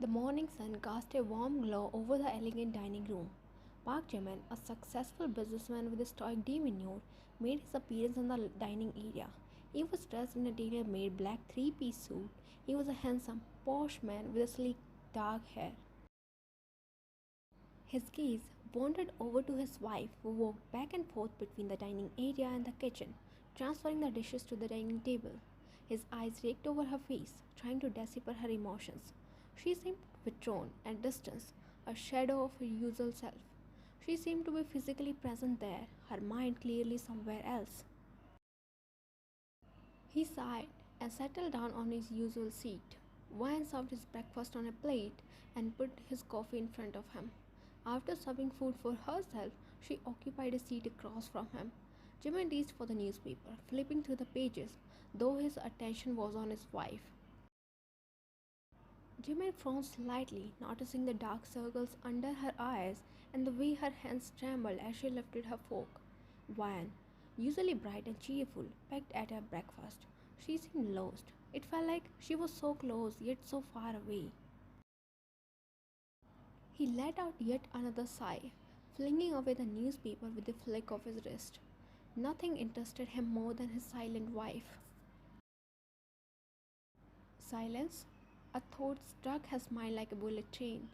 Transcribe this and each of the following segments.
The morning sun cast a warm glow over the elegant dining room. Park Jimin, a successful businessman with a stoic demeanor, made his appearance in the dining area. He was dressed in a tailor-made black three-piece suit. He was a handsome, posh man with a sleek, dark hair. His gaze wandered over to his wife, who walked back and forth between the dining area and the kitchen, transferring the dishes to the dining table. His eyes raked over her face, trying to decipher her emotions. She seemed withdrawn and distant, a shadow of her usual self. She seemed to be physically present there, her mind clearly somewhere else. He sighed and settled down on his usual seat. Wyan served his breakfast on a plate and put his coffee in front of him. After serving food for herself, she occupied a seat across from him. Jimin reached for the newspaper, flipping through the pages, though his attention was on his wife. Jimin frowned slightly, noticing the dark circles under her eyes and the way her hands trembled as she lifted her fork. Wyan, usually bright and cheerful, pecked at her breakfast. She seemed lost. It felt like she was so close yet so far away. He let out yet another sigh, flinging away the newspaper with a flick of his wrist. Nothing interested him more than his silent wife. Silence? A thought struck his mind like a bullet train.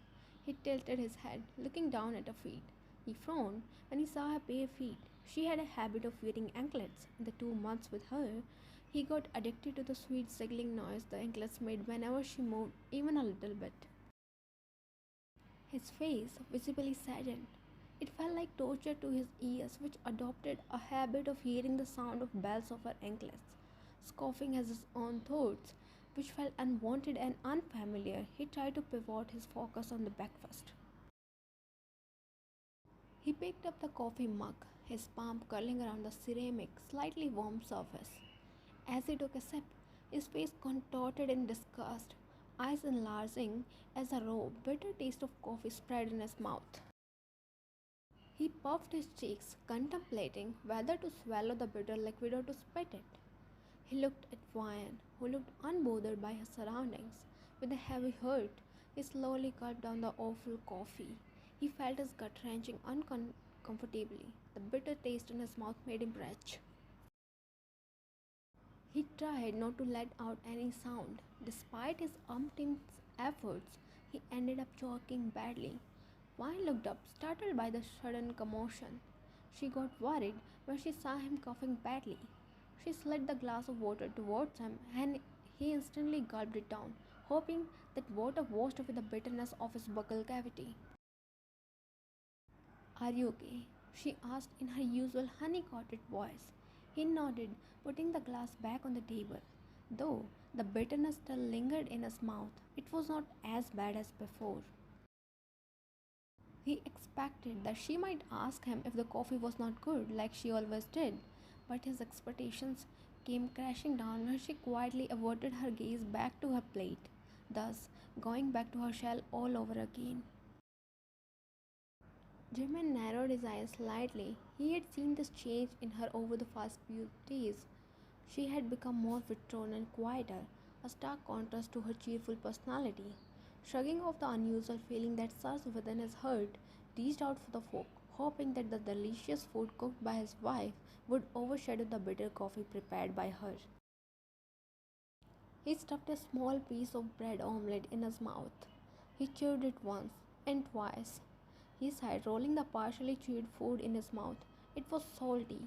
He tilted his head, looking down at her feet. He frowned when he saw her bare feet. She had a habit of wearing anklets. In the 2 months with her, he got addicted to the sweet sizzling noise the anklets made whenever she moved even a little bit. His face visibly saddened. It felt like torture to his ears, which adopted a habit of hearing the sound of bells of her anklets. Scoffing at his own thoughts, which felt unwanted and unfamiliar, he tried to pivot his focus on the breakfast. He picked up the coffee mug, his palm curling around the ceramic, slightly warm surface. As he took a sip, his face contorted in disgust, eyes enlarging as a raw, bitter taste of coffee spread in his mouth. He puffed his cheeks, contemplating whether to swallow the bitter liquid or to spit it. He looked at Wyan, who looked unbothered by his surroundings. With a heavy heart, he slowly gulped down the awful coffee. He felt his gut wrenching uncomfortably. The bitter taste in his mouth made him retch. He tried not to let out any sound. Despite his umpteen efforts, he ended up choking badly. Wyan looked up, startled by the sudden commotion. She got worried when she saw him coughing badly. She slid the glass of water towards him and he instantly gulped it down, hoping that water washed away the bitterness of his buccal cavity. "Are you okay?" she asked in her usual honey-coated voice. He nodded, putting the glass back on the table. Though the bitterness still lingered in his mouth, it was not as bad as before. He expected that she might ask him if the coffee was not good, like she always did, but his expectations came crashing down when she quietly averted her gaze back to her plate, thus going back to her shell all over again. Jimin narrowed his eyes slightly. He had seen this change in her over the past few days. She had become more withdrawn and quieter, a stark contrast to her cheerful personality. Shrugging off the unusual feeling that surged within his heart, reached out for the fork, hoping that the delicious food cooked by his wife would overshadow the bitter coffee prepared by her. He stuffed a small piece of bread omelette in his mouth. He chewed it once and twice. He sighed, rolling the partially chewed food in his mouth. It was salty,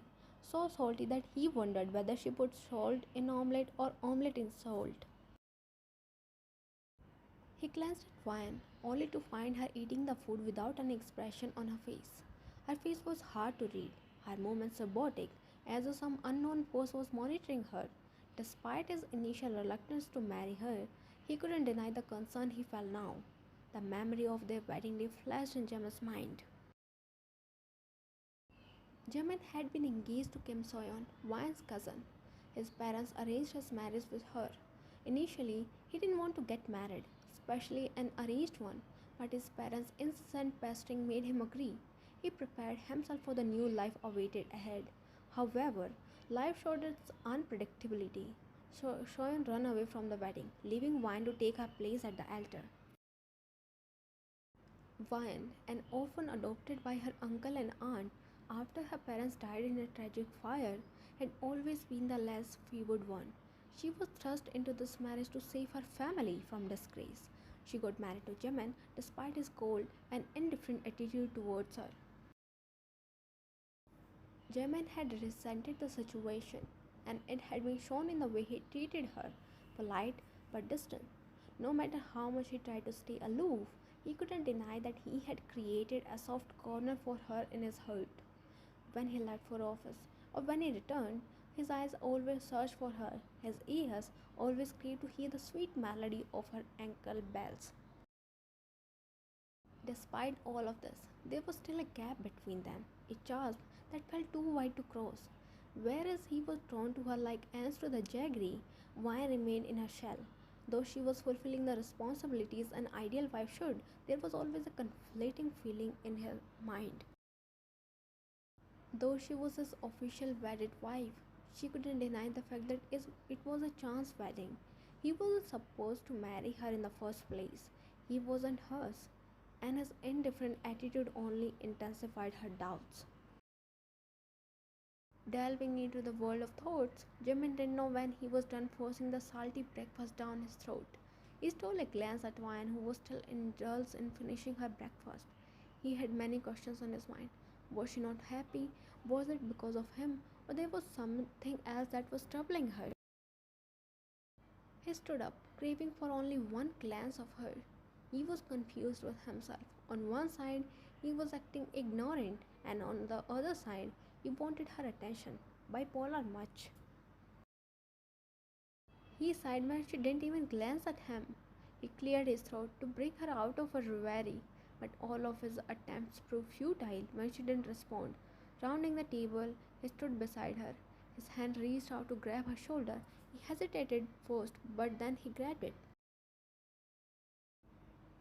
so salty that he wondered whether she put salt in omelette or omelette in salt. He glanced at Wyan, only to find her eating the food without any expression on her face. Her face was hard to read, her movements robotic, as though some unknown force was monitoring her. Despite his initial reluctance to marry her, he couldn't deny the concern he felt now. The memory of their wedding day flashed in Jimin's mind. Jimin had been engaged to Kim Soyeon, Wyan's cousin. His parents arranged his marriage with her. Initially, he didn't want to get married, especially an arranged one, but his parents' incessant pestering made him agree. He prepared himself for the new life awaited ahead. However, life showed its unpredictability. So Soyeon ran away from the wedding, leaving Wyan to take her place at the altar. Vine, an orphan adopted by her uncle and aunt after her parents died in a tragic fire, had always been the less favored one. She was thrust into this marriage to save her family from disgrace. She got married to Jimin despite his cold and indifferent attitude towards her. Jimin had resented the situation, and it had been shown in the way he treated her, polite but distant. No matter how much he tried to stay aloof, he couldn't deny that he had created a soft corner for her in his heart. When he left for office or when he returned, his eyes always searched for her, his ears always craved to hear the sweet melody of her ankle bells. Despite all of this, there was still a gap between them, a chasm that felt too wide to cross. Whereas he was drawn to her like ants to the jaggery, Vine remained in her shell. Though she was fulfilling the responsibilities an ideal wife should, there was always a conflicting feeling in her mind. Though she was his official wedded wife, she couldn't deny the fact that it was a chance wedding. He wasn't supposed to marry her in the first place. He wasn't hers, and his indifferent attitude only intensified her doubts. Delving into the world of thoughts, Jimin didn't know when he was done forcing the salty breakfast down his throat. He stole a glance at Wine, who was still indulged in finishing her breakfast. He had many questions on his mind. Was she not happy? Was it because of him? Or there was something else that was troubling her? He stood up, craving for only one glance of her. He was confused with himself. On one side, he was acting ignorant, and on the other side, he wanted her attention. Bipolar much. He sighed when she didn't even glance at him. He cleared his throat to bring her out of her reverie, but all of his attempts proved futile when she didn't respond. Rounding the table, he stood beside her. His hand reached out to grab her shoulder. He hesitated first, but then he grabbed it.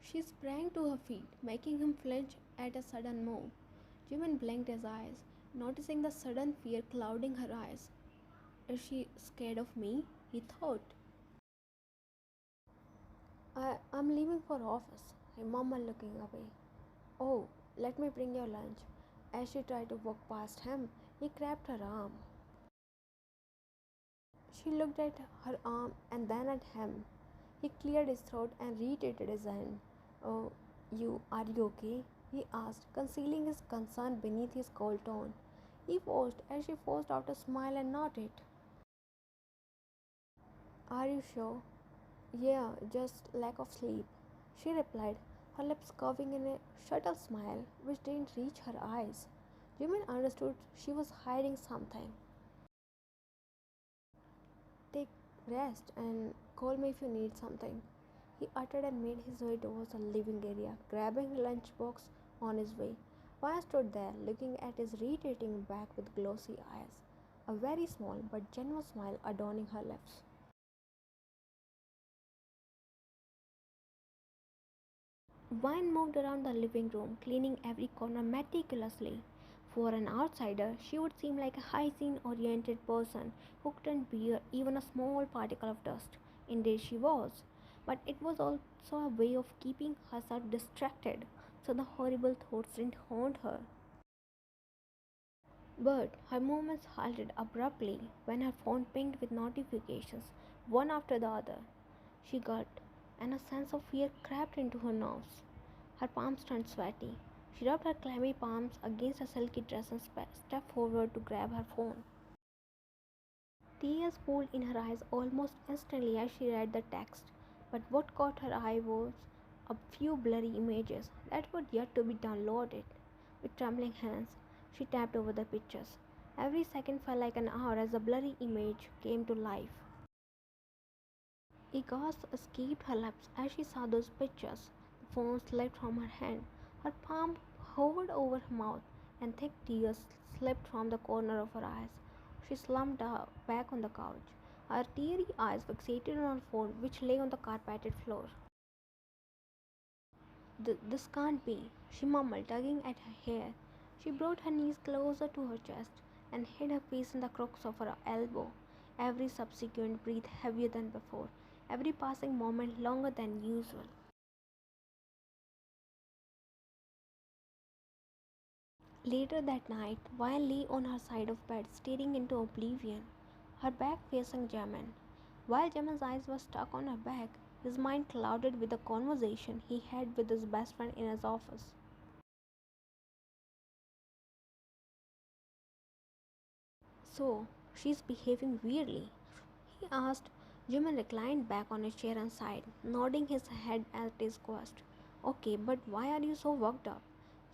She sprang to her feet, making him flinch at a sudden move. Jimin blinked his eyes, noticing the sudden fear clouding her eyes. Is she scared of me? He thought. I'm leaving for office, he mumbled, looking away. Oh, let me bring your lunch. As she tried to walk past him, he grabbed her arm. She looked at her arm and then at him. He cleared his throat and reiterated his hand. Oh, are you okay? He asked, concealing his concern beneath his cold tone. He paused as she forced out a smile and nodded. Are you sure? Yeah, just lack of sleep, she replied, her lips curving in a subtle smile which didn't reach her eyes. Jimin understood she was hiding something. Take rest and call me if you need something, he uttered and made his way towards the living area, grabbing a lunchbox on his way. Waya stood there, looking at his retreating back with glossy eyes, a very small but genuine smile adorning her lips. Vine moved around the living room, cleaning every corner meticulously. For an outsider, she would seem like a hygiene oriented person who couldn't bear even a small particle of dust. Indeed, she was. But it was also a way of keeping herself distracted so the horrible thoughts didn't haunt her. But her movements halted abruptly when her phone pinged with notifications, one after the other. She gulped, and a sense of fear crept into her nerves. Her palms turned sweaty. She rubbed her clammy palms against her silky dress and stepped forward to grab her phone. Tears pooled in her eyes almost instantly as she read the text, but what caught her eye was a few blurry images that were yet to be downloaded. With trembling hands, she tapped over the pictures. Every second felt like an hour as the blurry image came to life. A gasp escaped her lips as she saw those pictures. The phone slipped from her hand. Her palm hovered over her mouth, and thick tears slipped from the corner of her eyes. She slumped back on the couch, her teary eyes fixated on her phone, which lay on the carpeted floor. This can't be, she mumbled, tugging at her hair. She brought her knees closer to her chest and hid her face in the crooks of her elbow. Every subsequent breath heavier than before, every passing moment longer than usual. Later that night, while lay on her side of bed staring into oblivion, her back facing Jimin, while Jimin's eyes were stuck on her back, his mind clouded with the conversation he had with his best friend in his office. So, she's behaving weirdly, he asked. Jimin reclined back on his chair and sighed, nodding his head at his quest. Okay, but why are you so worked up?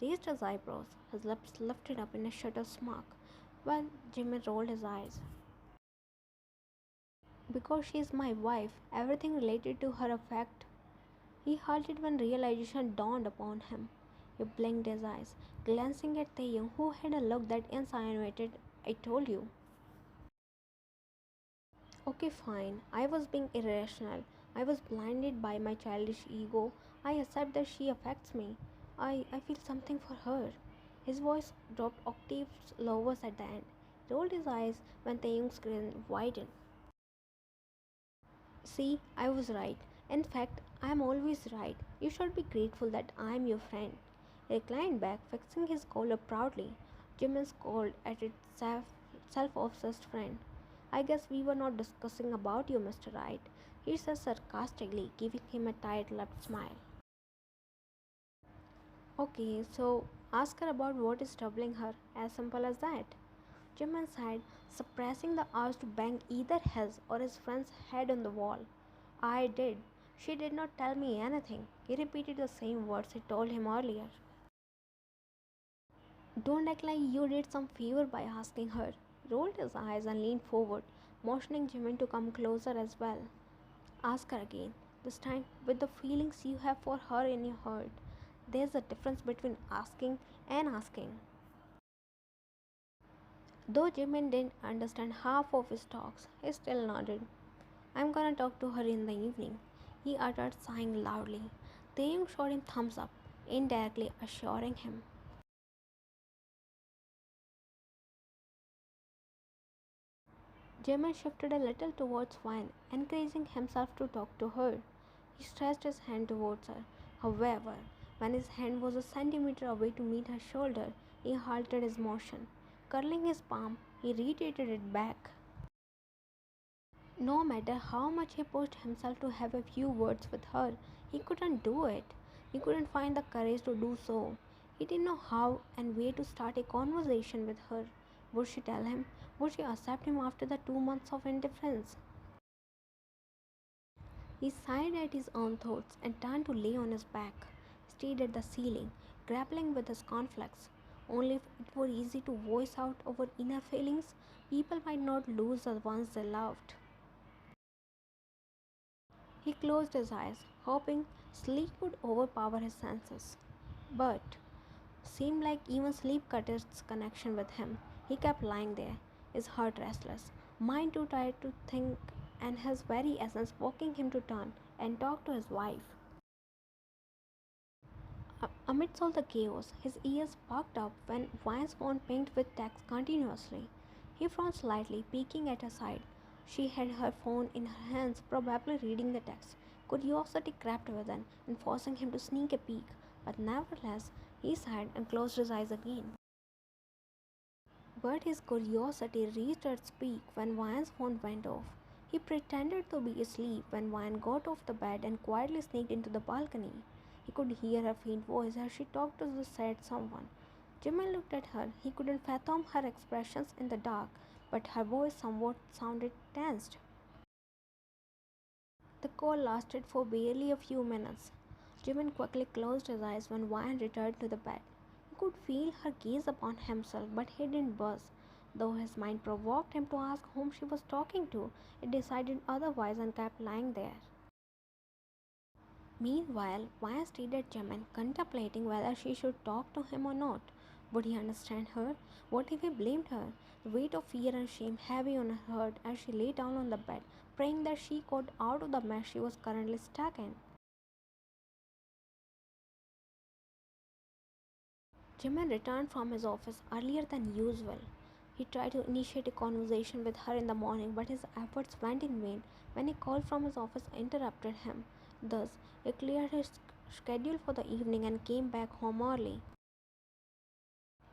Raised his eyebrows, his lips lifted up in a subtle smirk, while Jimin rolled his eyes. Because she is my wife, everything related to her affect. He halted when realization dawned upon him. He blinked his eyes, glancing at Taeyong, who had a look that insinuated, I told you. Okay, fine. I was being irrational. I was blinded by my childish ego. I accept that she affects me. I feel something for her. His voice dropped octaves lower at the end. Rolled his eyes when Taeyong's grin widened. See, I was right. In fact, I am always right. You should be grateful that I am your friend. He reclined back, fixing his collar proudly. Jimin scolded at its self-obsessed friend. I guess we were not discussing about you, Mr. Right, he said sarcastically, giving him a tight-lipped smile. Okay, so ask her about what is troubling her, as simple as that. Jimin sighed, suppressing the urge to bang either his or his friend's head on the wall. I did. She did not tell me anything. He repeated the same words I told him earlier. Don't act like you did some favor by asking her. Rolled his eyes and leaned forward, motioning Jimin to come closer as well. Ask her again, this time with the feelings you have for her in your heart. There's a difference between asking and asking. Though Jimin didn't understand half of his talks, he still nodded. I'm gonna talk to her in the evening, he uttered, sighing loudly. Taeyong showed him thumbs up, indirectly assuring him. Jimin shifted a little towards Wine, encouraging himself to talk to her. He stretched his hand towards her. However, when his hand was a centimeter away to meet her shoulder, he halted his motion. Curling his palm, he reiterated it back. No matter how much he pushed himself to have a few words with her, he couldn't do it. He couldn't find the courage to do so. He didn't know how and where to start a conversation with her. Would she tell him? Would she accept him after the 2 months of indifference? He sighed at his own thoughts and turned to lay on his back, stared at the ceiling, grappling with his conflicts. Only if it were easy to voice out our inner feelings, people might not lose the ones they loved. He closed his eyes, hoping sleep would overpower his senses. But seemed like even sleep cut its connection with him. He kept lying there, his heart restless, mind too tired to think, and his very essence walking him to turn and talk to his wife. Amidst all the chaos, his ears perked up when Vine's phone pinged with texts continuously. He frowned slightly, peeking at her side. She had her phone in her hands, probably reading the text. Curiosity crept within, and forcing him to sneak a peek, but nevertheless, he sighed and closed his eyes again. But his curiosity reached its peak when Vian's phone went off. He pretended to be asleep when Vian got off the bed and quietly sneaked into the balcony. He could hear her faint voice as she talked to the said someone. Jimin looked at her. He couldn't fathom her expressions in the dark, but her voice somewhat sounded tensed. The call lasted for barely a few minutes. Jimin quickly closed his eyes when Vian returned to the bed. He could feel her gaze upon himself, but he didn't buzz. Though his mind provoked him to ask whom she was talking to, it decided otherwise and kept lying there. Meanwhile, Vian stared at Jimin, contemplating whether she should talk to him or not. Would he understand her? What if he blamed her? The weight of fear and shame heavy on her heart as she lay down on the bed, praying that she got out of the mess she was currently stuck in. Jimin returned from his office earlier than usual. He tried to initiate a conversation with her in the morning, but his efforts went in vain when a call from his office interrupted him. Thus, he cleared his schedule for the evening and came back home early.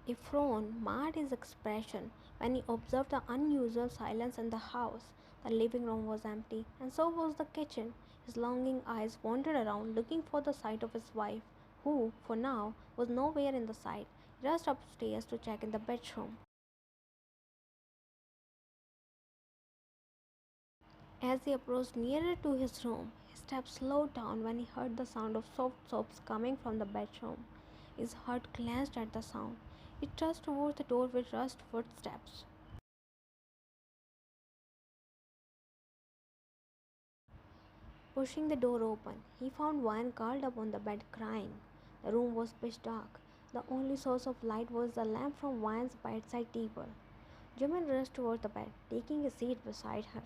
Ephron marred his expression when he observed the unusual silence in the house. The living room was empty, and so was the kitchen. His longing eyes wandered around, looking for the sight of his wife, who, for now, was nowhere in the sight. He rushed upstairs to check in the bedroom. As he approached nearer to his room, his steps slowed down when he heard the sound of soft sobs coming from the bedroom. His heart clenched at the sound. He trudged towards the door with rushed footsteps. Pushing the door open, he found Wine curled up on the bed crying. The room was pitch dark. The only source of light was the lamp from Wine's bedside table. Jimin rushed toward the bed, taking a seat beside her.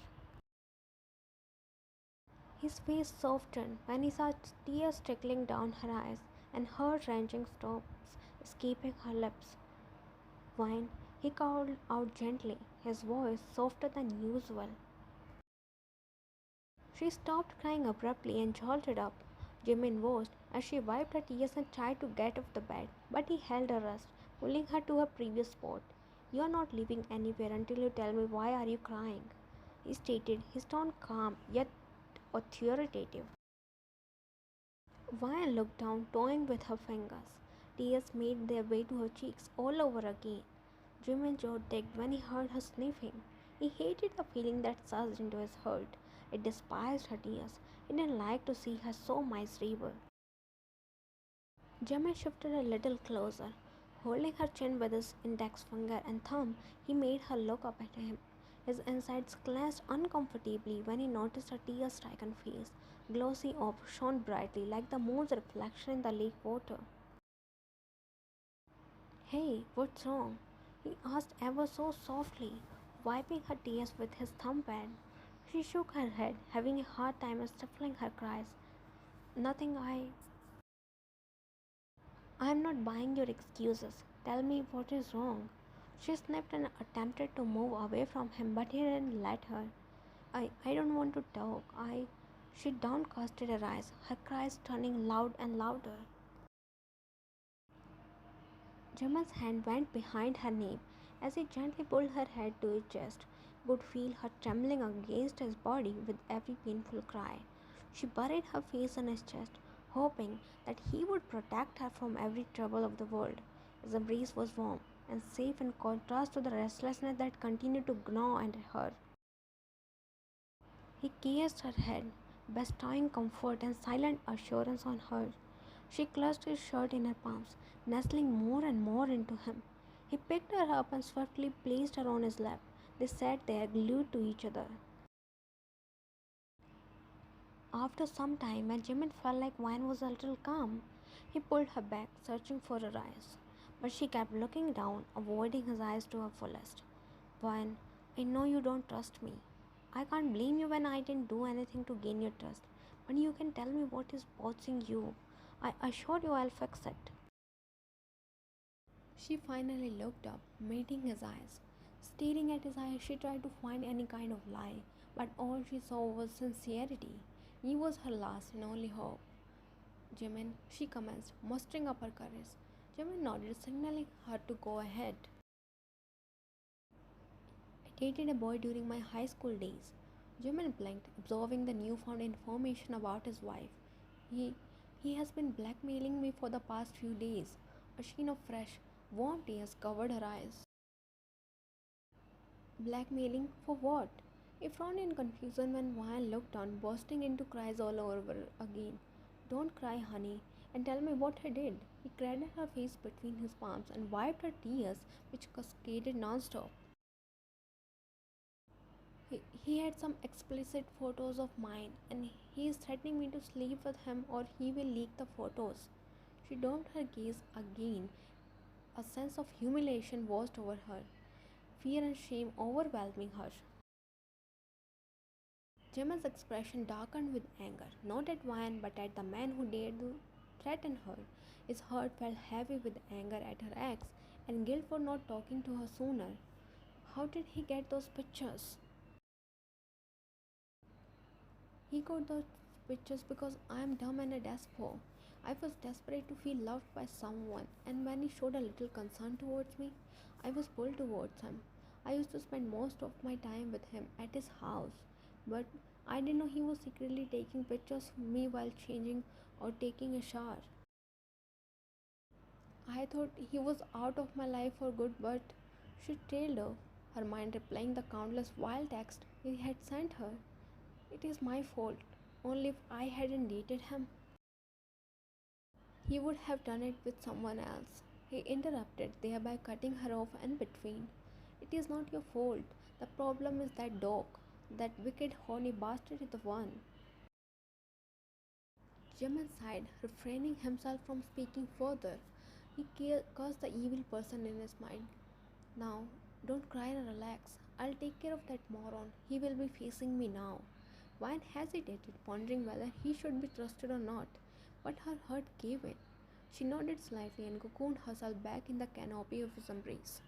His face softened when he saw tears trickling down her eyes and heart-wrenching sobs escaping her lips. Wine, he called out gently, his voice softer than usual. She stopped crying abruptly and jolted up. Jimin watched as she wiped her tears and tried to get off the bed, but he held her wrist, pulling her to her previous spot. "You are not leaving anywhere until you tell me why are you crying," he stated, his tone calm yet authoritative. Vaya looked down, toying with her fingers. Tears made their way to her cheeks all over again. Jimin's jaw ticked when he heard her sniffing. He hated the feeling that surged into his heart. He despised her tears. He didn't like to see her so miserable. Jimin shifted a little closer. Holding her chin with his index finger and thumb, he made her look up at him. His insides clenched uncomfortably when he noticed her tear-stricken face. Glossy orb shone brightly like the moon's reflection in the lake water. "Hey, what's wrong?" he asked ever so softly, wiping her tears with his thumb pad. She shook her head, having a hard time stifling her cries. "Nothing, I'm not buying your excuses. Tell me what is wrong." She sniffed and attempted to move away from him, but he didn't let her. I don't want to talk. She downcasted her eyes, her cries turning loud and louder. Gemma's hand went behind her nape as he gently pulled her head to his chest. He could feel her trembling against his body with every painful cry. She buried her face in his chest, hoping that he would protect her from every trouble of the world. His embrace was warm and safe in contrast to the restlessness that continued to gnaw at her. He kissed her head, bestowing comfort and silent assurance on her. She clutched his shirt in her palms, nestling more and more into him. He picked her up and swiftly placed her on his lap. They sat there glued to each other. After some time, when Jimin felt like Wine was a little calm, he pulled her back, searching for her eyes. But she kept looking down, avoiding his eyes to her fullest. "Wine, I know you don't trust me. I can't blame you when I didn't do anything to gain your trust. But you can tell me what is bothering you. I assure you I'll fix it." She finally looked up, meeting his eyes. Staring at his eyes, she tried to find any kind of lie, but all she saw was sincerity. He was her last and only hope. "Jimin," she commenced, mustering up her courage. Jimin nodded, signaling her to go ahead. "I dated a boy during my high school days." Jimin blinked, absorbing the newfound information about his wife. He he has been blackmailing me for the past few days." A sheen of fresh, warm tears covered her eyes. "Blackmailing? For what?" He frowned in confusion when Vian looked on, bursting into cries all over again. "Don't cry, honey, and tell me what he did." He cradled her face between his palms and wiped her tears, which cascaded non-stop. He had some explicit photos of mine, and he is threatening me to sleep with him or he will leak the photos. She dropped her gaze again. A sense of humiliation washed over her, fear and shame overwhelming her. Gemma's expression darkened with anger, not at Vian but at the man who dared to threaten her. His heart felt heavy with anger at her ex and guilt for not talking to her sooner. How did he get those pictures? "He got those pictures because I am dumb and a despot. I was desperate to feel loved by someone, and when he showed a little concern towards me, I was pulled towards him. I used to spend most of my time with him at his house, but I didn't know he was secretly taking pictures of me while changing or taking a shower. I thought he was out of my life for good, but she trailed off, her mind replaying the countless wild texts he had sent her. It is my fault. Only if I hadn't dated him, he would have done it with someone else. He interrupted, thereby cutting her off in between. It is not your fault. The problem is that dog. That wicked horny bastard is the one. Jimin sighed, refraining himself from speaking further. He cursed the evil person in his mind. Now, don't cry and relax. I'll take care of that moron. He will be facing me now. Vine hesitated, pondering whether he should be trusted or not, but her heart gave in. She nodded slightly and cocooned herself back in the canopy of his embrace.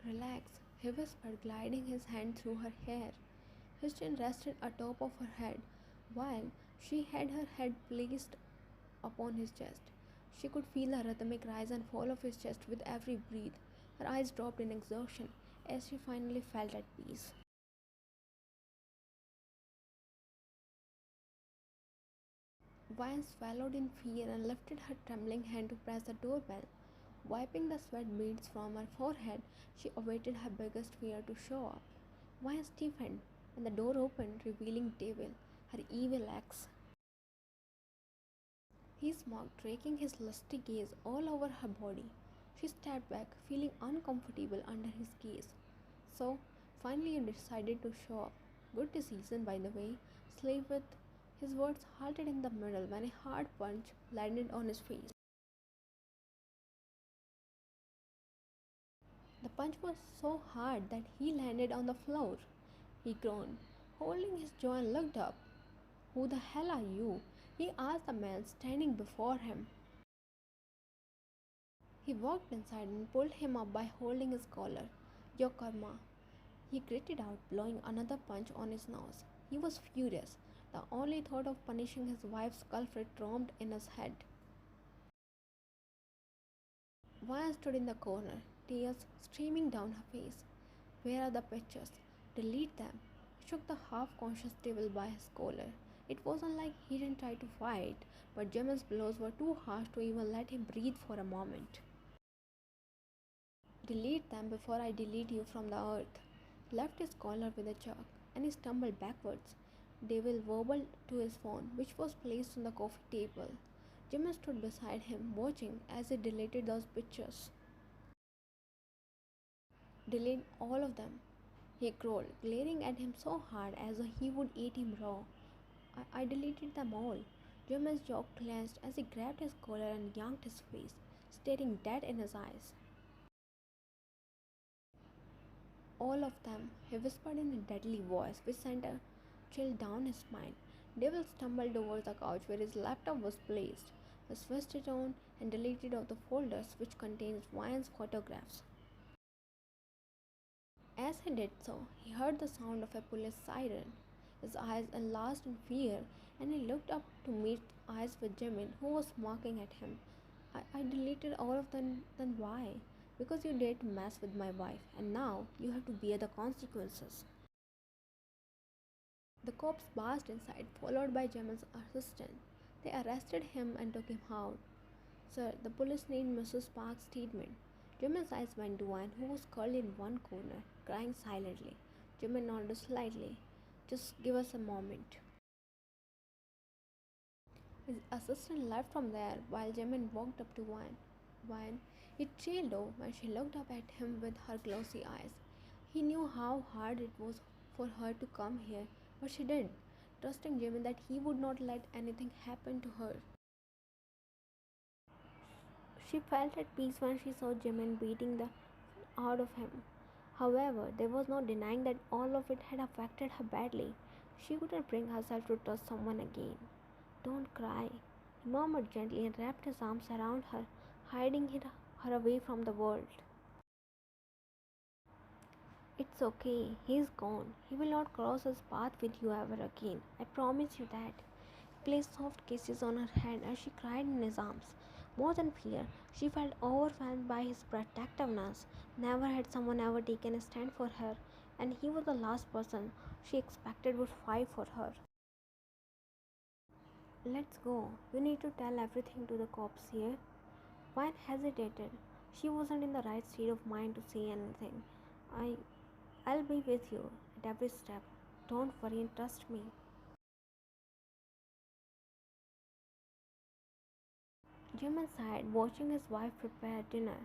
Relax, he whispered, gliding his hand through her hair. His chin rested atop of her head, while she had her head placed upon his chest. She could feel the rhythmic rise and fall of his chest with every breath. Her eyes dropped in exhaustion as she finally felt at peace. Vine swallowed in fear and lifted her trembling hand to press the doorbell. Wiping the sweat beads from her forehead, she awaited her biggest fear to show up. Vine stiffened, and the door opened, revealing Devil, her evil ex. He smirked, raking his lusty gaze all over her body. She stepped back, feeling uncomfortable under his gaze. So, finally, you decided to show up. Good decision, by the way. Slave with. His words halted in the middle when a hard punch landed on his face. The punch was so hard that he landed on the floor. He groaned, holding his jaw and looked up. Who the hell are you? He asked the man standing before him. He walked inside and pulled him up by holding his collar. Your karma. He gritted out, blowing another punch on his nose. He was furious. The only thought of punishing his wife's culprit roamed in his head. Vanya stood in the corner, tears streaming down her face. Where are the pictures? Delete them. He shook the half-conscious devil by his collar. It wasn't like he didn't try to fight, but Jimin's blows were too harsh to even let him breathe for a moment. Delete them before I delete you from the earth. He left his collar with a jerk, and he stumbled backwards. Devil wobbled to his phone, which was placed on the coffee table. Jimin stood beside him, watching as he deleted those pictures. Delete all of them, he growled, glaring at him so hard as though he would eat him raw. I deleted them all. Jimin's jaw clenched as he grabbed his collar and yanked his face, staring dead in his eyes. All of them, he whispered in a deadly voice which sent a chill down his spine. Devil stumbled over the couch where his laptop was placed. He switched it on and deleted all the folders which contained Ryan's photographs. As he did so, he heard the sound of a police siren. His eyes enlarged in fear, and he looked up to meet eyes with Jimin, who was mocking at him. I deleted all of them, then why? Because you dared to mess with my wife, and now you have to bear the consequences. The cops barged inside, followed by Jimin's assistant. They arrested him and took him out. Sir, the police need Mrs. Park's statement. Jimin's eyes went to Anne, who was curled in one corner, crying silently. Jimin nodded slightly. Just give us a moment. His assistant left from there while Jimin walked up to Vine. He trailed off when she looked up at him with her glossy eyes. He knew how hard it was for her to come here, but she did, trusting Jimin that he would not let anything happen to her. She felt at peace when she saw Jimin beating the out of him. However, there was no denying that all of it had affected her badly. She couldn't bring herself to trust someone again. Don't cry, he murmured gently and wrapped his arms around her, hiding her away from the world. It's okay, he's gone. He will not cross his path with you ever again. I promise you that. placed soft kisses on her head as she cried in his arms. More than fear, she felt overwhelmed by his protectiveness. Never had someone ever taken a stand for her, and he was the last person she expected would fight for her. Let's go. You need to tell everything to the cops here. Vine hesitated. She wasn't in the right state of mind to say anything. I I'll be with you at every step. Don't worry and trust me. Jimin sighed, watching his wife prepare dinner.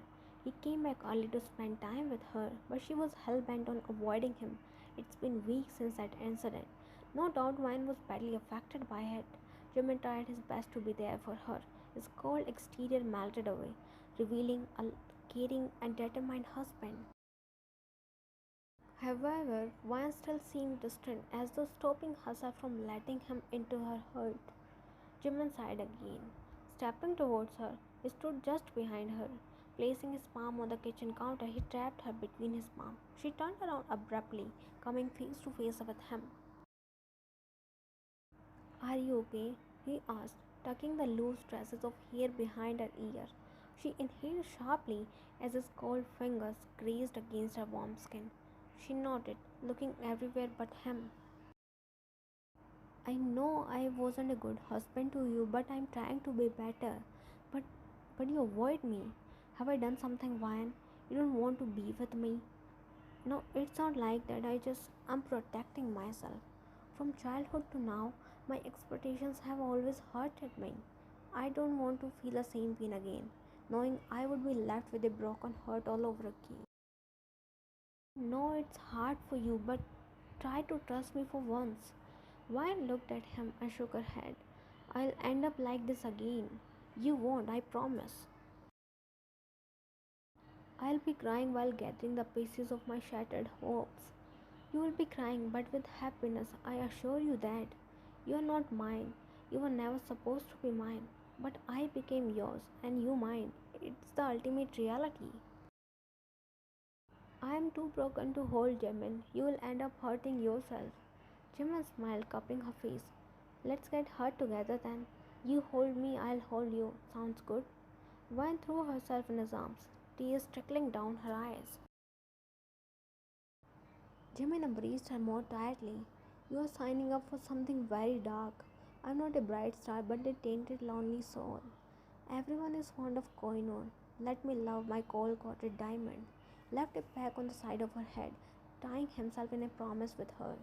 He came back early to spend time with her, but she was hell bent on avoiding him. It's been weeks since that incident. No doubt Vine was badly affected by it. Jimin tried his best to be there for her. His cold exterior melted away, revealing a caring and determined husband. However, Vine still seemed distant, as though stopping herself from letting him into her heart. Jimin sighed again. Stepping towards her, he stood just behind her. Placing his palm on the kitchen counter, he trapped her between his palms. She turned around abruptly, coming face to face with him. Are you okay? He asked, tucking the loose tresses of hair behind her ear. She inhaled sharply as his cold fingers grazed against her warm skin. She nodded, looking everywhere but him. I know I wasn't a good husband to you, but I'm trying to be better. But but you avoid me. Have I done something, Ryan? You don't want to be with me? No, it's not like that. I'm protecting myself. From childhood to now, my expectations have always hurted me. I don't want to feel the same pain again, knowing I would be left with a broken heart all over again. No, it's hard for you, but try to trust me for once. Vine looked at him and shook her head. I'll end up like this again. You won't, I promise. I'll be crying while gathering the pieces of my shattered hopes. You will be crying, but with happiness, I assure you that. You are not mine. You were never supposed to be mine. But I became yours, and you mine. It's the ultimate reality. I am too broken to hold Jimin. You will end up hurting yourself. Jimin smiled, cupping her face. Let's get hurt together then. You hold me, I'll hold you. Sounds good? Vine threw herself in his arms, tears trickling down her eyes. Jimin embraced her more tightly. You are signing up for something very dark. I'm not a bright star, but a tainted, lonely soul. Everyone is fond of Koinur. Let me love my cold-coated diamond. Left a peck on the side of her head, tying himself in a promise with her.